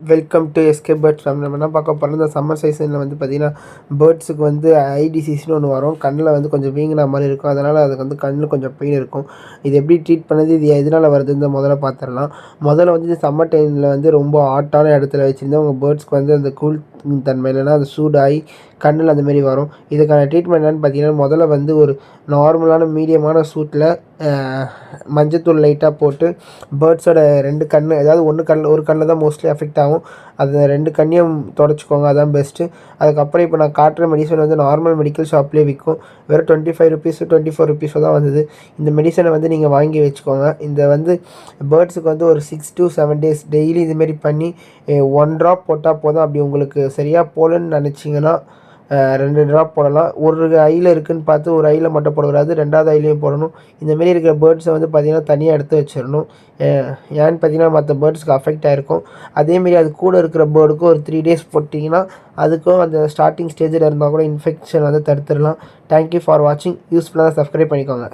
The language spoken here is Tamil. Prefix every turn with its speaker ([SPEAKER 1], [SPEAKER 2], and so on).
[SPEAKER 1] Welcome to SK birds fame. நம்ம என்ன பார்க்க போகிறோம், இந்த சம்மர் சீசனில் வந்து பார்த்திங்கன்னா பேர்ட்ஸுக்கு வந்து ஐ டிசீஸ்னு ஒன்று வரும். கண்ணில் வந்து கொஞ்சம் வீங்கின மாதிரி இருக்கும். அதனால் அதுக்கு வந்து கண்ணில் கொஞ்சம் பெயின் இருக்கும். இது எப்படி ட்ரீட் பண்ணுது, இது எதனால் வருதுன்னு முதல்ல பார்த்துடலாம். முதல்ல வந்து இந்த சம்மர் டைமில் வந்து ரொம்ப ஹாட்டான இடத்துல வச்சுருந்தா உங்கள் பேர்ட்ஸ்க்கு வந்து அந்த கூல் தன்மை இல்லைன்னா அது சூடாகி கண்ணில் அந்தமாரி வரும். இதுக்கான ட்ரீட்மெண்ட் என்னென்னு பார்த்தீங்கன்னா, முதல்ல வந்து ஒரு நார்மலான மீடியமான சூட்டில் மஞ்சத்தூள் லைட்டாக போட்டு பேர்ட்ஸோட 2 கண், ஏதாவது ஒரு கண்ணில் தான் மோஸ்ட்லி அஃபெக்ட் ஆகும். அது 2 கண்ணையும் தொடச்சிக்கோங்க, அதான் பெஸ்ட்டு. அதுக்கப்புறம் இப்போ நான் காட்டுற மெடிசன் வந்து நார்மல் மெடிக்கல் ஷாப்லேயே விற்கும். வெறும் ₹25 ₹24 தான் வந்தது. இந்த மெடிசனை வந்து நீங்கள் வாங்கி வச்சுக்கோங்க. இந்த வந்து பேர்ட்ஸுக்கு வந்து ஒரு 6 to 7 days டெய்லி இதுமாரி பண்ணி 1 ட்ராப் போட்டால் போதும். அப்படி உங்களுக்கு சரியாக போகலன்னு நினச்சிங்கன்னா 2 ட்ராப் போடலாம். ஒரு ஐயில் இருக்குதுன்னு பார்த்து ஒரு ஐயில் மட்டும் போடக்கூடாது, 2வது ஐலையும் போடணும். இந்தமாரி இருக்கிற பேர்ட்ஸை வந்து பார்த்திங்கன்னா தனியாக எடுத்து வச்சிடணும். ஏன்னு பார்த்தீங்கன்னா மற்ற பேர்ட்ஸ்க்கு அஃபெக்ட் ஆகிருக்கும். அதேமாரி அது கூட இருக்கிற பேர்டுக்கும் ஒரு 3 days போட்டிங்கன்னா அதுக்கும் அந்த ஸ்டார்டிங் ஸ்டேஜில் இருந்தால் கூட இன்ஃபெக்ஷன் வந்து தடுத்துடலாம். தேங்க்யூ ஃபார் வாட்சிங். யூஸ்ஃபுல்லாக சப்ஸ்கிரைப் பண்ணிக்கோங்க.